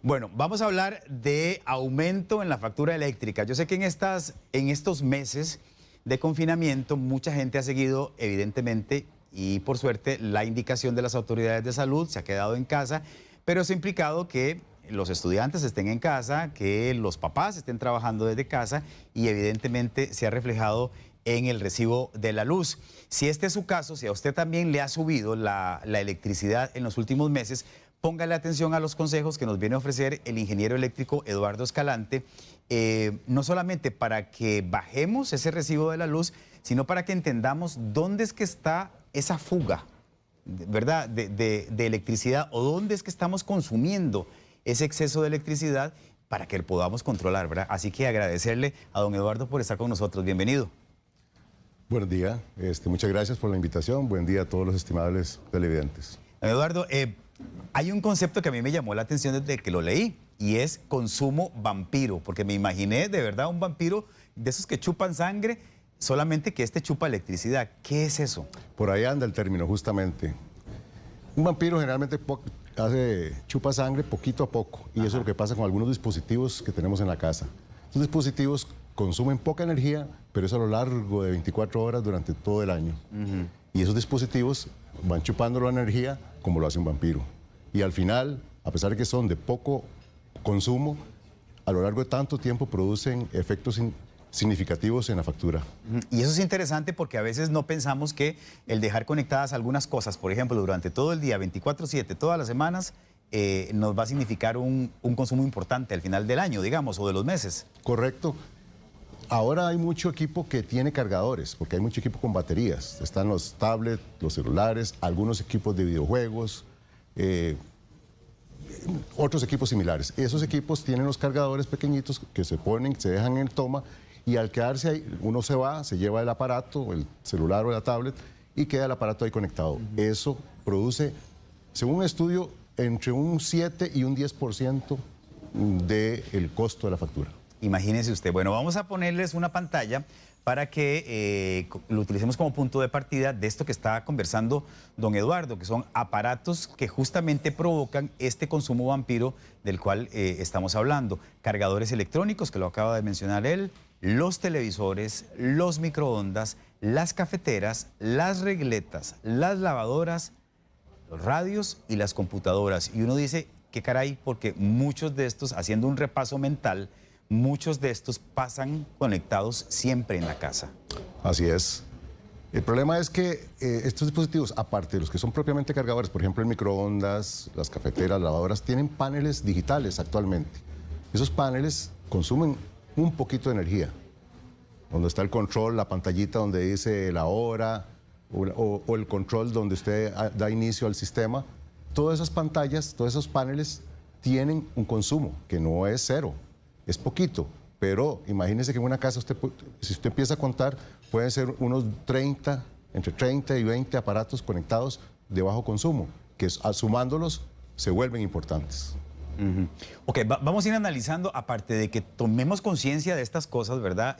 Bueno, vamos a hablar de aumento en la factura eléctrica. Yo sé que en estos meses de confinamiento mucha gente ha seguido, evidentemente, y por suerte, la indicación de las autoridades de salud, se ha quedado en casa, pero eso ha implicado que los estudiantes estén en casa, que los papás estén trabajando desde casa y evidentemente se ha reflejado en el recibo de la luz. Si este es su caso, si a usted también le ha subido la electricidad en los últimos meses, póngale atención a los consejos que nos viene a ofrecer el ingeniero eléctrico Eduardo Escalante, no solamente para que bajemos ese recibo de la luz, sino para que entendamos dónde es que está esa fuga, ¿verdad?, de electricidad, o dónde es que estamos consumiendo ese exceso de electricidad para que lo podamos controlar, ¿verdad? Así que agradecerle a don Eduardo por estar con nosotros. Bienvenido. Buenos días, muchas gracias por la invitación. Buen día a todos los estimables televidentes. Don Eduardo, hay un concepto que a mí me llamó la atención desde que lo leí, y es consumo vampiro, porque me imaginé de verdad un vampiro de esos que chupan sangre, solamente que este chupa electricidad. ¿Qué es eso? Por ahí anda el término, justamente. Un vampiro generalmente chupa sangre poquito a poco, y eso es lo que pasa con algunos dispositivos que tenemos en la casa. Estos dispositivos consumen poca energía, pero es a lo largo de 24 horas durante todo el año. Y esos dispositivos van chupando la energía como lo hace un vampiro. Y al final, a pesar de que son de poco consumo, a lo largo de tanto tiempo producen efectos significativos en la factura. Y eso es interesante porque a veces no pensamos que el dejar conectadas algunas cosas, por ejemplo, durante todo el día, 24/7, todas las semanas, nos va a significar un consumo importante al final del año, digamos, o de los meses. Correcto. Ahora hay mucho equipo que tiene cargadores, porque hay mucho equipo con baterías. Están los tablets, los celulares, algunos equipos de videojuegos, otros equipos similares. Esos equipos tienen los cargadores pequeñitos que se ponen, se dejan en toma, y al quedarse ahí, uno se va, se lleva el aparato, el celular o la tablet, y queda el aparato ahí conectado. Eso produce, según un estudio, entre un 7 y un 10% del costo de la factura. Imagínese usted. Bueno, vamos a ponerles una pantalla para que lo utilicemos como punto de partida de esto que está conversando don Eduardo, que son aparatos que justamente provocan este consumo vampiro del cual estamos hablando. Cargadores electrónicos, que lo acaba de mencionar él, los televisores, los microondas, las cafeteras, las regletas, las lavadoras, los radios y las computadoras. Y uno dice, qué caray, porque muchos de estos, haciendo un repaso mental, muchos de estos pasan conectados siempre en la casa. Así es. El problema es que estos dispositivos, aparte de los que son propiamente cargadores, por ejemplo el microondas, las cafeteras, lavadoras, tienen paneles digitales actualmente. Esos paneles consumen un poquito de energía. Donde está el control, la pantallita donde dice la hora, o el control donde usted da inicio al sistema. Todas esas pantallas, todos esos paneles tienen un consumo que no es cero. Es poquito, pero imagínese que en una casa, si usted empieza a contar, pueden ser unos entre 30 y 20 aparatos conectados de bajo consumo, que sumándolos se vuelven importantes. Ok, vamos a ir analizando, aparte de que tomemos conciencia de estas cosas, ¿verdad?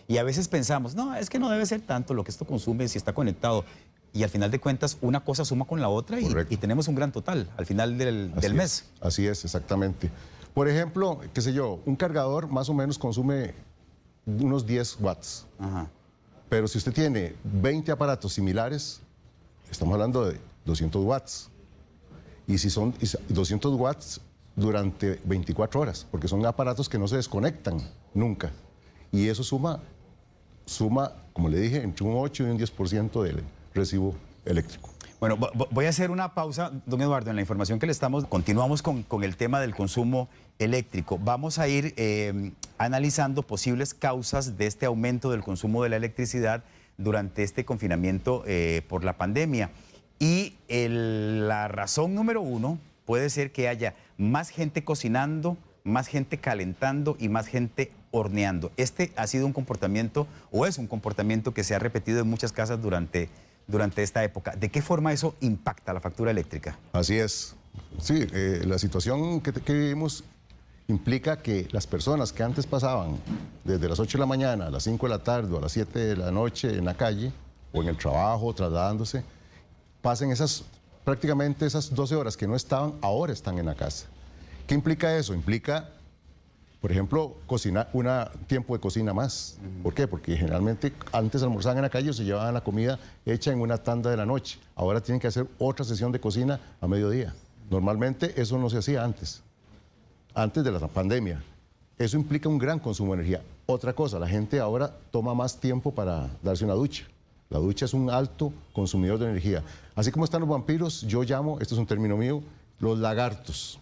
Y a veces pensamos, no, es que no debe ser tanto lo que esto consume si está conectado. Y al final de cuentas, una cosa suma con la otra y tenemos un gran total al final del mes. Así es, exactamente. Por ejemplo, qué sé yo, un cargador más o menos consume unos 10 watts. Pero si usted tiene 20 aparatos similares, estamos hablando de 200 watts. Y si son 200 watts durante 24 horas, porque son aparatos que no se desconectan nunca. Y eso suma, como le dije, entre un 8 y un 10% del recibo eléctrico. Bueno, voy a hacer una pausa, don Eduardo, en la información que le estamos. Continuamos con el tema del consumo eléctrico. Vamos a ir analizando posibles causas de este aumento del consumo de la electricidad durante este confinamiento por la pandemia. Y la razón número uno puede ser que haya más gente cocinando, más gente calentando y más gente horneando. Este ha sido un comportamiento, o es un comportamiento que se ha repetido en muchas casas durante esta época. ¿De qué forma eso impacta la factura eléctrica? Así es. Sí, la situación que vivimos implica que las personas que antes pasaban desde las 8 de la mañana a las 5 de la tarde o a las 7 de la noche en la calle o en el trabajo, trasladándose, pasen prácticamente esas 12 horas que no estaban, ahora están en la casa. ¿Qué implica eso? Implica, por ejemplo, cocinar un tiempo de cocina más. ¿Por qué? Porque generalmente antes almorzaban en la calle o se llevaban la comida hecha en una tanda de la noche. Ahora tienen que hacer otra sesión de cocina a mediodía. Normalmente eso no se hacía antes de la pandemia. Eso implica un gran consumo de energía. Otra cosa, la gente ahora toma más tiempo para darse una ducha. La ducha es un alto consumidor de energía. Así como están los vampiros, yo llamo, esto es un término mío, los lagartos.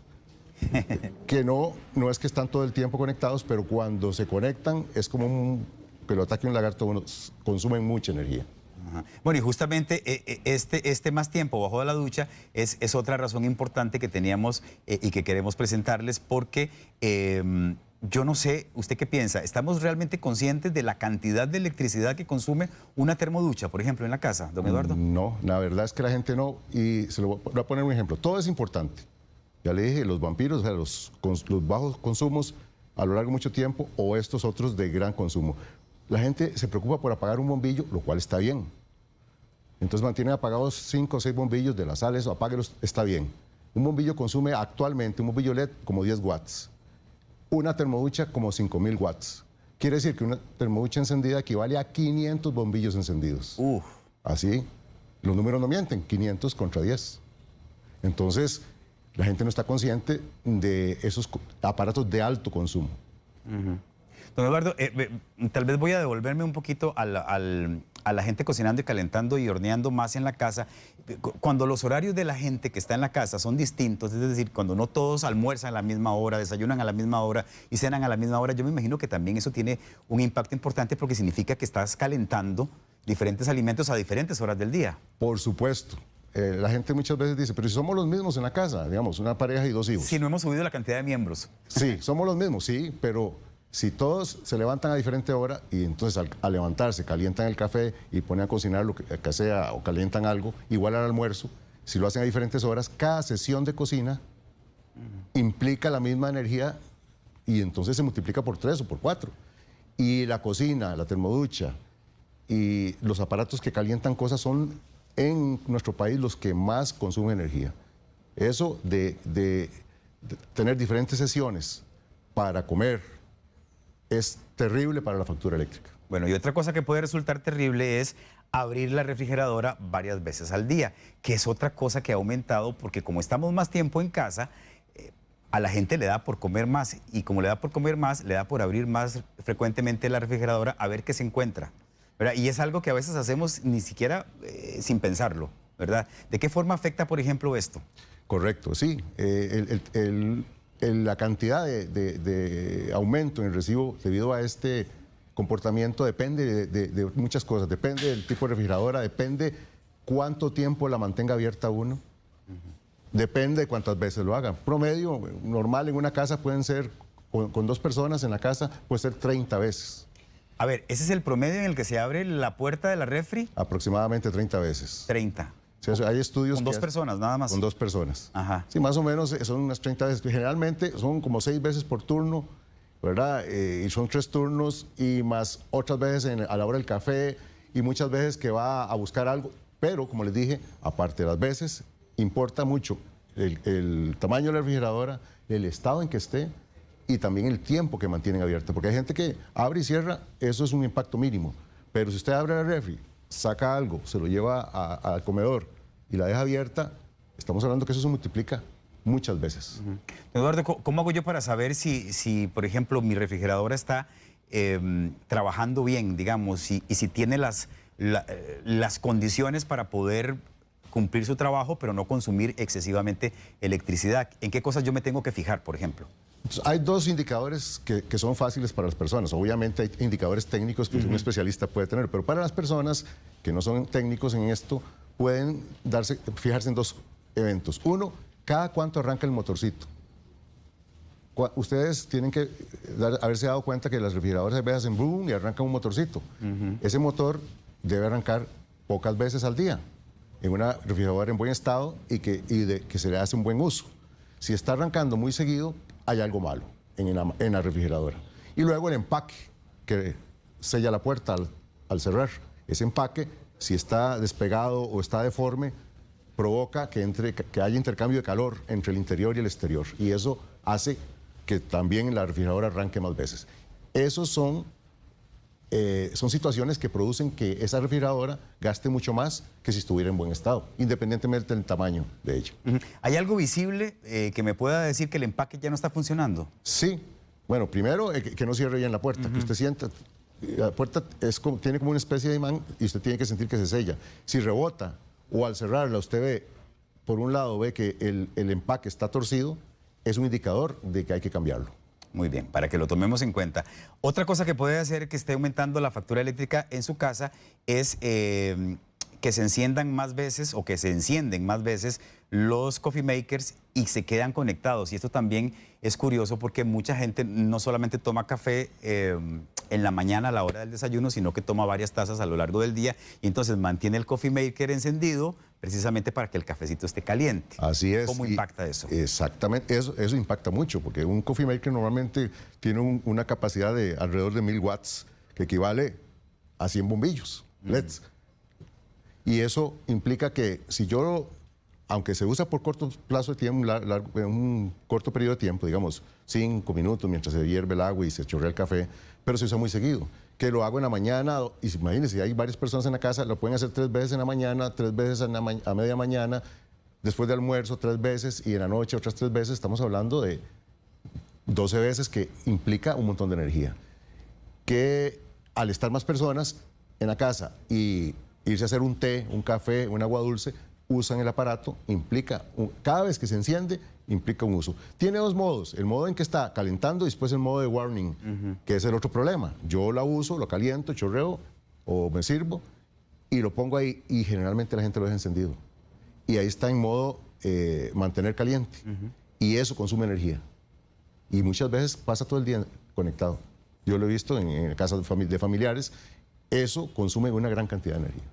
Que no es que están todo el tiempo conectados, pero cuando se conectan es como que lo ataque un lagarto, bueno, consumen mucha energía. Ajá. Bueno, y justamente este más tiempo bajo de la ducha es otra razón importante que teníamos y que queremos presentarles porque yo no sé, ¿usted qué piensa? ¿Estamos realmente conscientes de la cantidad de electricidad que consume una termoducha, por ejemplo, en la casa, don Eduardo? No, la verdad es que la gente no, y se lo voy a poner un ejemplo. Todo es importante. Ya le dije, los vampiros, o sea, los bajos consumos a lo largo de mucho tiempo o estos otros de gran consumo. La gente se preocupa por apagar un bombillo, lo cual está bien. Entonces mantienen apagados 5 o 6 bombillos de las sales, o apáguelos, está bien. Un bombillo consume actualmente, un bombillo LED, como 10 watts. Una termoducha como 5.000 watts. Quiere decir que una termoducha encendida equivale a 500 bombillos encendidos. Uf. Así, los números no mienten, 500 contra 10. Entonces, la gente no está consciente de esos aparatos de alto consumo. Don Eduardo, tal vez voy a devolverme un poquito a la gente cocinando y calentando y horneando más en la casa. Cuando los horarios de la gente que está en la casa son distintos, es decir, cuando no todos almuerzan a la misma hora, desayunan a la misma hora y cenan a la misma hora, yo me imagino que también eso tiene un impacto importante porque significa que estás calentando diferentes alimentos a diferentes horas del día. Por supuesto. La gente muchas veces dice, pero si somos los mismos en la casa, digamos, una pareja y 2 hijos. Si no hemos subido la cantidad de miembros. Sí, somos los mismos, sí, pero si todos se levantan a diferente hora y entonces al levantarse calientan el café y ponen a cocinar lo que sea o calientan algo, igual al almuerzo, si lo hacen a diferentes horas, cada sesión de cocina implica la misma energía y entonces se multiplica por 3 o por 4. Y la cocina, la termoducha y los aparatos que calientan cosas son en nuestro país los que más consumen energía. Eso de tener diferentes sesiones para comer es terrible para la factura eléctrica. Bueno, y otra cosa que puede resultar terrible es abrir la refrigeradora varias veces al día, que es otra cosa que ha aumentado porque como estamos más tiempo en casa, a la gente le da por comer más y como le da por comer más, le da por abrir más frecuentemente la refrigeradora a ver qué se encuentra, ¿verdad? Y es algo que a veces hacemos ni siquiera sin pensarlo, ¿verdad? ¿De qué forma afecta, por ejemplo, esto? Correcto, sí. La cantidad de aumento en el recibo debido a este comportamiento depende de muchas cosas. Depende del tipo de refrigeradora, depende cuánto tiempo la mantenga abierta uno, depende de cuántas veces lo hagan. Promedio normal en una casa pueden ser, con 2 personas en la casa, puede ser 30 veces. A ver, ¿ese es el promedio en el que se abre la puerta de la refri? Aproximadamente 30 veces. 30. Sí, hay estudios con 2 personas, nada más. Con 2 personas. Ajá. Sí, más o menos son unas 30 veces. Generalmente son como 6 veces por turno, ¿verdad? Y son 3 turnos y más otras veces a la hora del café y muchas veces que va a buscar algo. Pero, como les dije, aparte de las veces, importa mucho el tamaño de la refrigeradora, el estado en que esté y también el tiempo que mantienen abierta. Porque hay gente que abre y cierra, eso es un impacto mínimo. Pero si usted abre la refri, saca algo, se lo lleva al comedor y la deja abierta, estamos hablando que eso se multiplica muchas veces. Eduardo, ¿cómo hago yo para saber si por ejemplo, mi refrigeradora está trabajando bien, digamos, y si tiene las condiciones para poder cumplir su trabajo, pero no consumir excesivamente electricidad? ¿En qué cosas yo me tengo que fijar, por ejemplo? Entonces, hay 2 indicadores que son fáciles para las personas. Obviamente hay indicadores técnicos que un especialista puede tener, pero para las personas que no son técnicos en esto, pueden fijarse en 2 eventos. Uno, cada cuánto arranca el motorcito. Ustedes tienen que haberse dado cuenta que las refrigeradoras a veces hacen boom y arrancan un motorcito. Ese motor debe arrancar pocas veces al día en una refrigeradora en buen estado y que se le hace un buen uso. Si está arrancando muy seguido, hay algo malo en la refrigeradora. Y luego el empaque, que sella la puerta al cerrar. Ese empaque, si está despegado o está deforme, provoca que haya intercambio de calor entre el interior y el exterior. Y eso hace que también la refrigeradora arranque más veces. Esos son situaciones que producen que esa refrigeradora gaste mucho más que si estuviera en buen estado, independientemente del tamaño de ella. ¿Hay algo visible que me pueda decir que el empaque ya no está funcionando? Sí. Bueno, primero, que no cierre bien la puerta, que usted sienta. La puerta tiene como una especie de imán y usted tiene que sentir que se sella. Si rebota o al cerrarla usted ve, por un lado ve que el empaque está torcido, es un indicador de que hay que cambiarlo. Muy bien, para que lo tomemos en cuenta. Otra cosa que puede hacer que esté aumentando la factura eléctrica en su casa es que se enciendan más veces o que se encienden más veces los coffee makers y se quedan conectados. Y esto también es curioso porque mucha gente no solamente toma café en la mañana a la hora del desayuno, sino que toma varias tazas a lo largo del día y entonces mantiene el coffee maker encendido precisamente para que el cafecito esté caliente. Así es. ¿Cómo impacta eso? Exactamente, eso impacta mucho porque un coffee maker normalmente tiene una capacidad de alrededor de 1000 watts, que equivale a 100 bombillos LEDs. Y eso implica que si yo, aunque se usa por corto plazo de tiempo, un corto periodo de tiempo, digamos 5 minutos mientras se hierve el agua y se chorrea el café, pero se usa muy seguido, que lo hago en la mañana, y imagínense, si hay varias personas en la casa, lo pueden hacer 3 veces en la mañana, 3 veces a media mañana, después de almuerzo 3 veces y en la noche otras 3 veces, estamos hablando de 12 veces, que implica un montón de energía. Que al estar más personas en la casa y irse a hacer un té, un café, un agua dulce, usan el aparato, cada vez que se enciende, implica un uso. Tiene 2 modos, el modo en que está calentando y después el modo de warning, que es el otro problema. Yo la uso, lo caliento, chorreo o me sirvo y lo pongo ahí y generalmente la gente lo deja encendido. Y ahí está en modo mantener caliente y eso consume energía. Y muchas veces pasa todo el día conectado. Yo lo he visto en casas de familiares, eso consume una gran cantidad de energía.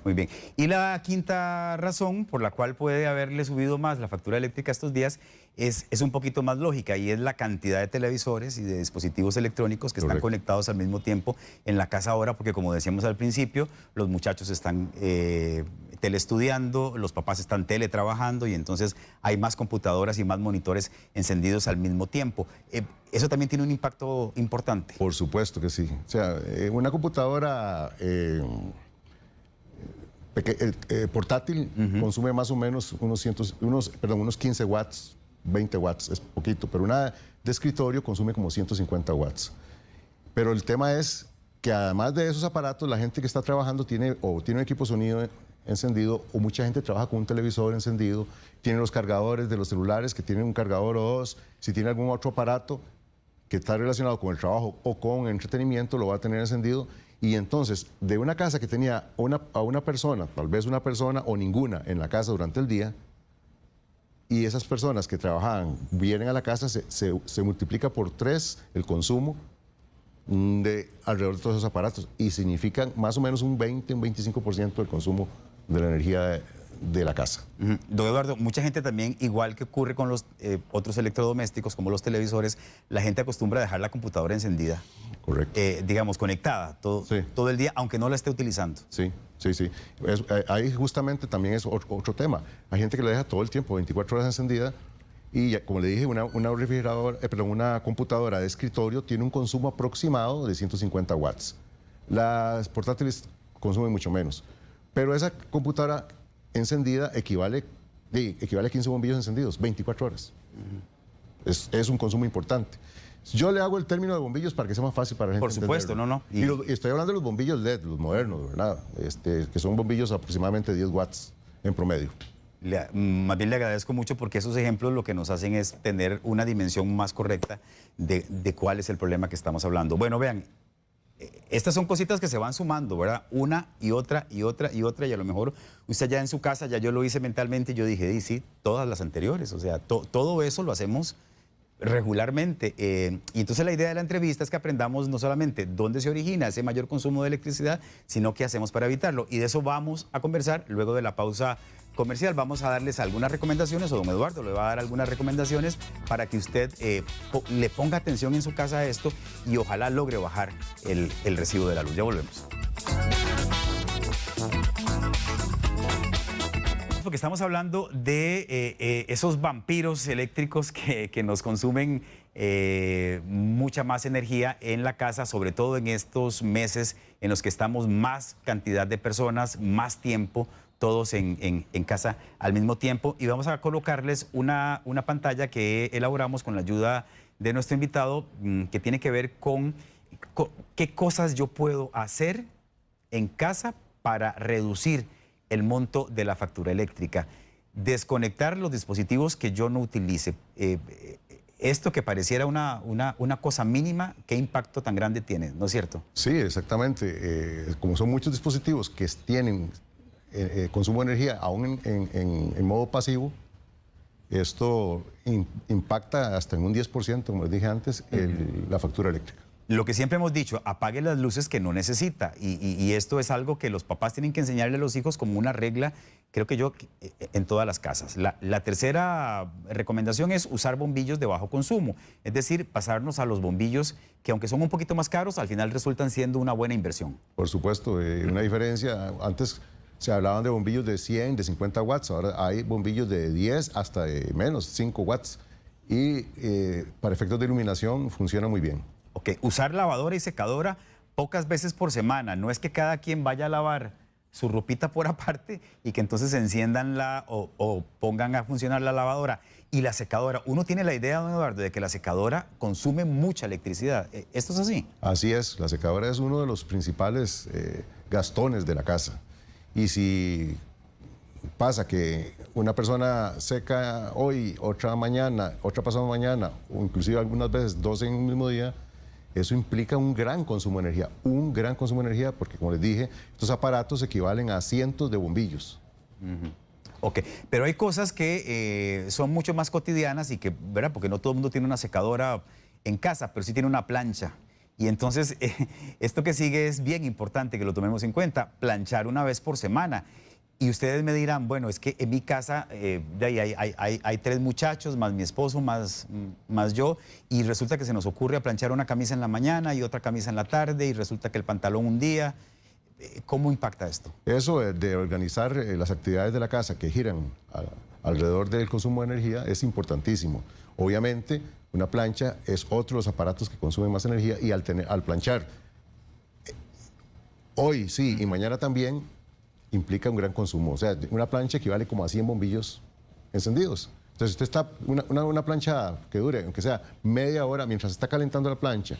Muy bien. Y la quinta razón por la cual puede haberle subido más la factura eléctrica estos días es un poquito más lógica y es la cantidad de televisores y de dispositivos electrónicos que están conectados al mismo tiempo en la casa ahora, porque como decíamos al principio, los muchachos están teleestudiando, los papás están teletrabajando y entonces hay más computadoras y más monitores encendidos al mismo tiempo. ¿Eso también tiene un impacto importante? Por supuesto que sí. O sea, una computadora portátil consume más o menos unos 15 watts, 20 watts, es poquito, pero una de escritorio consume como 150 watts. Pero el tema es que además de esos aparatos, la gente que está trabajando tiene un equipo de sonido encendido, o mucha gente trabaja con un televisor encendido, tiene los cargadores de los celulares que tienen un cargador o 2, si tiene algún otro aparato que está relacionado con el trabajo o con entretenimiento, lo va a tener encendido. Y entonces, de una casa que tenía a una persona, tal vez una persona o ninguna en la casa durante el día, y esas personas que trabajaban vienen a la casa, se multiplica por 3 el consumo de alrededor de todos esos aparatos, y significan más o menos un 20, un 25% del consumo de la energía de la casa. Don Eduardo, mucha gente también, igual que ocurre con los otros electrodomésticos como los televisores, la gente acostumbra a dejar la computadora encendida. Correcto. Digamos, conectada todo el día, aunque no la esté utilizando. Sí. Ahí justamente también es otro tema. Hay gente que la deja todo el tiempo, 24 horas encendida, y ya, como le dije, una computadora de escritorio tiene un consumo aproximado de 150 watts. Las portátiles consumen mucho menos, pero esa computadora encendida equivale a 15 bombillos encendidos, 24 horas. Es un consumo importante. Yo le hago el término de bombillos para que sea más fácil para la gente. Por supuesto, entenderlo. Y estoy hablando de los bombillos LED, los modernos, ¿verdad? Que son bombillos aproximadamente 10 watts en promedio. Más bien le agradezco mucho porque esos ejemplos lo que nos hacen es tener una dimensión más correcta de cuál es el problema que estamos hablando. Bueno, vean, estas son cositas que se van sumando, ¿verdad? Una y otra y otra y otra, y a lo mejor usted ya en su casa, ya yo lo hice mentalmente y yo dije, sí, todas las anteriores, o sea, todo eso lo hacemos regularmente. Y entonces la idea de la entrevista es que aprendamos no solamente dónde se origina ese mayor consumo de electricidad, sino qué hacemos para evitarlo. Y de eso vamos a conversar luego de la pausa comercial. Vamos a darles algunas recomendaciones, o don Eduardo le va a dar algunas recomendaciones para que usted le ponga atención en su casa a esto y ojalá logre bajar el recibo de la luz. Ya volvemos. porque estamos hablando de esos vampiros eléctricos que nos consumen mucha más energía en la casa, sobre todo en estos meses en los que estamos más cantidad de personas, más tiempo, todos en casa al mismo tiempo. Y vamos a colocarles una pantalla que elaboramos con la ayuda de nuestro invitado, que tiene que ver con qué cosas yo puedo hacer en casa para reducir el monto de la factura eléctrica. Desconectar los dispositivos que yo no utilice. Esto que pareciera una cosa mínima, ¿qué impacto tan grande tiene? ¿No es cierto? Sí, exactamente. Como son muchos dispositivos que tienen consumo de energía aún en modo pasivo, esto impacta hasta en un 10%, como les dije antes, la factura eléctrica. Lo que siempre hemos dicho, apague las luces que no necesita. Y esto es algo que los papás tienen que enseñarle a los hijos como una regla, creo que yo, en todas las casas. La tercera recomendación es usar bombillos de bajo consumo. Es decir, pasarnos a los bombillos que, aunque son un poquito más caros, al final resultan siendo una buena inversión. Por supuesto, una diferencia. Antes se hablaban de bombillos de 100, de 50 watts. Ahora hay bombillos de 10 hasta de menos, 5 watts. Y para efectos de iluminación funciona muy bien. Ok, usar lavadora y secadora pocas veces por semana. No es que cada quien vaya a lavar su ropita por aparte y que entonces enciendan o pongan a funcionar la lavadora y la secadora. Uno tiene la idea, don Eduardo, de que la secadora consume mucha electricidad. ¿Esto es así? Así es. La secadora es uno de los principales gastones de la casa. Y si pasa que una persona seca hoy, otra mañana, otra pasado mañana, o inclusive algunas veces dos en un mismo día, eso implica un gran consumo de energía, porque como les dije, estos aparatos equivalen a cientos de bombillos. Ok, pero hay cosas que son mucho más cotidianas y que, ¿verdad? Porque no todo el mundo tiene una secadora en casa, pero sí tiene una plancha. Y entonces, esto que sigue es bien importante que lo tomemos en cuenta, planchar una vez por semana. Y ustedes me dirán, bueno, es que en mi casa hay 3 muchachos, más mi esposo, más yo, y resulta que se nos ocurre planchar una camisa en la mañana y otra camisa en la tarde, y resulta que el pantalón un día. ¿Cómo impacta esto? Eso de organizar las actividades de la casa que giran alrededor del consumo de energía es importantísimo. Obviamente, una plancha es otro de los aparatos que consumen más energía, y al planchar hoy sí y mañana también, implica un gran consumo. O sea, una plancha equivale como a 100 bombillos encendidos. Entonces, usted está una plancha que dure, aunque sea media hora, mientras está calentando la plancha,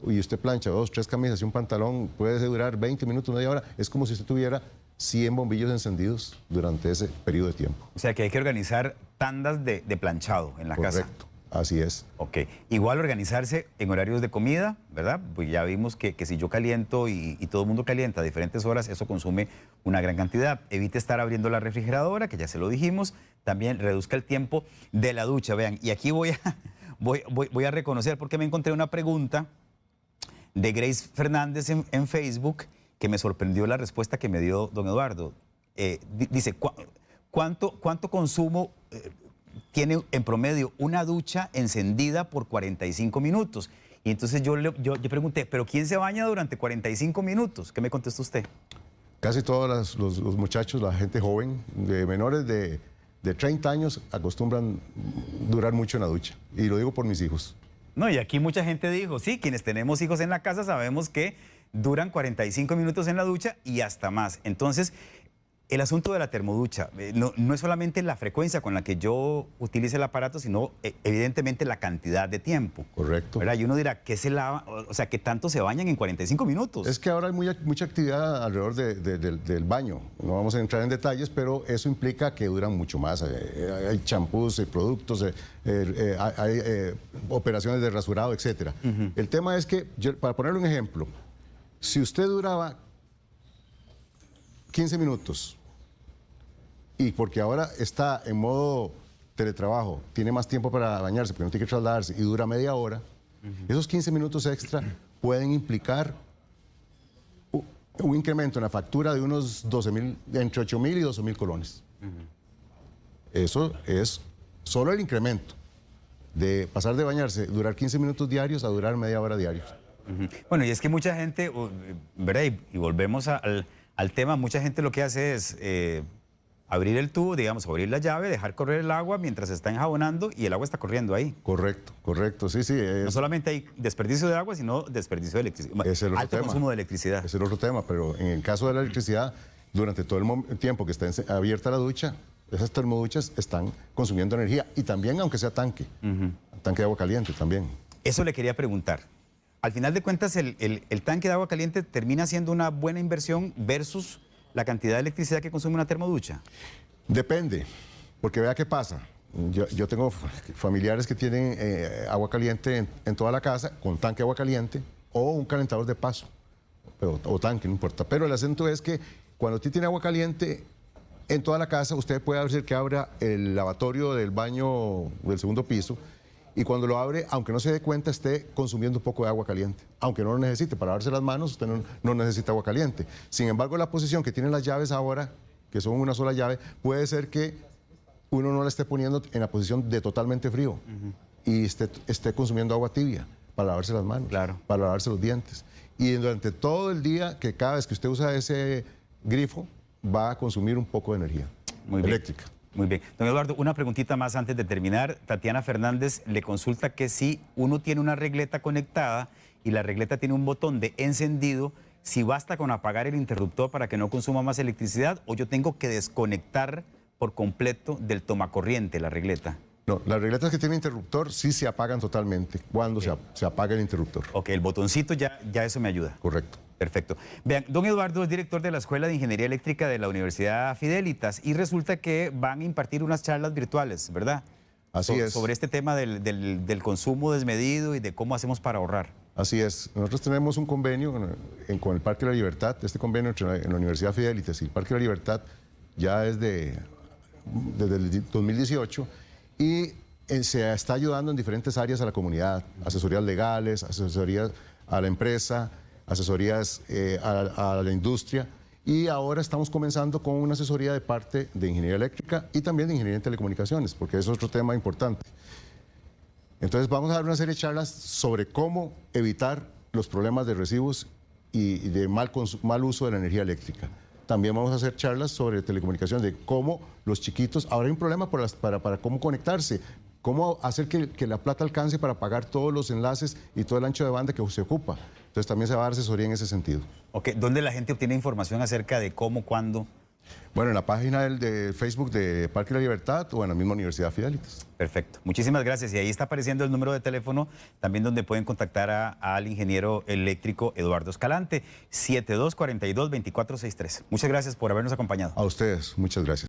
y usted plancha 2, 3 camisas y un pantalón, puede durar 20 minutos, media hora. Es como si usted tuviera 100 bombillos encendidos durante ese periodo de tiempo. O sea, que hay que organizar tandas de planchado en la casa. Correcto. Así es. Ok. Igual organizarse en horarios de comida, ¿verdad? Pues ya vimos que si yo caliento y todo el mundo calienta a diferentes horas, eso consume una gran cantidad. Evite estar abriendo la refrigeradora, que ya se lo dijimos. También reduzca el tiempo de la ducha. Vean, y aquí voy a reconocer, porque me encontré una pregunta de Grace Fernández en Facebook, que me sorprendió la respuesta que me dio don Eduardo. Dice, ¿cuánto consumo tiene en promedio una ducha encendida por 45 minutos? Y entonces yo pregunté, ¿pero quién se baña durante 45 minutos? ¿Qué me contestó usted? Casi todos los muchachos, la gente joven, de menores de 30 años, acostumbran durar mucho en la ducha. Y lo digo por mis hijos. No, y aquí mucha gente dijo, sí, quienes tenemos hijos en la casa sabemos que duran 45 minutos en la ducha y hasta más. Entonces, el asunto de la termoducha no es solamente la frecuencia con la que yo utilice el aparato, sino evidentemente la cantidad de tiempo. Correcto. ¿Verdad? Y uno dirá, ¿qué se lava? O sea, ¿qué tanto se bañan en 45 minutos? Es que ahora hay mucha actividad alrededor del baño. No vamos a entrar en detalles, pero eso implica que duran mucho más. Hay champús, productos, hay operaciones de rasurado, etc. El tema es que, para ponerle un ejemplo, si usted duraba 15 minutos, y porque ahora está en modo teletrabajo, tiene más tiempo para bañarse porque no tiene que trasladarse y dura media hora, esos 15 minutos extra pueden implicar un incremento en la factura de unos 12,000, entre 8,000 y 12,000 colones. Eso es solo el incremento de pasar de bañarse, durar 15 minutos diarios a durar media hora diarios. Bueno, y es que mucha gente, ¿verdad? Y volvemos al tema, mucha gente lo que hace es abrir el tubo, digamos, abrir la llave, dejar correr el agua mientras se está enjabonando y el agua está corriendo ahí. Correcto, correcto, sí, sí. No solamente hay desperdicio de agua, sino desperdicio de electricidad. Es el otro Alto tema. consumo de electricidad. Es el otro tema, pero en el caso de la electricidad, durante todo el tiempo que está abierta la ducha, esas termoduchas están consumiendo energía y también, aunque sea tanque, tanque de agua caliente también. Eso le quería preguntar. Al final de cuentas, el tanque de agua caliente termina siendo una buena inversión versus la cantidad de electricidad que consume una termoducha. Depende, porque vea qué pasa. Yo tengo familiares que tienen agua caliente en toda la casa, con tanque de agua caliente o un calentador de paso, o tanque, no importa. Pero el asunto es que cuando usted tiene agua caliente en toda la casa, usted puede hacer que abra el lavatorio del baño del segundo piso y cuando lo abre, aunque no se dé cuenta, esté consumiendo un poco de agua caliente. Aunque no lo necesite, para lavarse las manos usted no necesita agua caliente. Sin embargo, la posición que tienen las llaves ahora, que son una sola llave, puede ser que uno no la esté poniendo en la posición de totalmente frío y esté consumiendo agua tibia para lavarse las manos, para lavarse los dientes. Y durante todo el día, que cada vez que usted usa ese grifo, va a consumir un poco de energía eléctrica. Muy bien. Don Eduardo, una preguntita más antes de terminar. Tatiana Fernández le consulta que si uno tiene una regleta conectada y la regleta tiene un botón de encendido, si basta con apagar el interruptor para que no consuma más electricidad o yo tengo que desconectar por completo del tomacorriente la regleta. No, las regletas que tienen interruptor sí se apagan totalmente cuando se apaga el interruptor. Ok, el botoncito ya eso me ayuda. Correcto. Perfecto. Vean, don Eduardo es director de la Escuela de Ingeniería Eléctrica de la Universidad Fidelitas y resulta que van a impartir unas charlas virtuales, ¿verdad? Así es. Sobre este tema del consumo desmedido y de cómo hacemos para ahorrar. Así es. Nosotros tenemos un convenio con el Parque de la Libertad, este convenio entre la Universidad Fidelitas y el Parque de la Libertad ya desde el 2018 y se está ayudando en diferentes áreas a la comunidad, asesorías legales, asesorías a la empresa, asesorías a la industria y ahora estamos comenzando con una asesoría de parte de ingeniería eléctrica y también de ingeniería en telecomunicaciones, porque es otro tema importante. Entonces vamos a dar una serie de charlas sobre cómo evitar los problemas de residuos y de mal uso de la energía eléctrica. También vamos a hacer charlas sobre telecomunicaciones, de cómo los chiquitos, ahora hay un problema para cómo conectarse, cómo hacer que la plata alcance para pagar todos los enlaces y todo el ancho de banda que se ocupa. Entonces también se va a dar asesoría en ese sentido. Ok, ¿dónde la gente obtiene información acerca de cómo, cuándo? Bueno, en la página de Facebook de Parque de la Libertad o en la misma Universidad Fidelitas. Perfecto, muchísimas gracias. Y ahí está apareciendo el número de teléfono, también donde pueden contactar al ingeniero eléctrico Eduardo Escalante, 7242-2463. Muchas gracias por habernos acompañado. A ustedes, muchas gracias.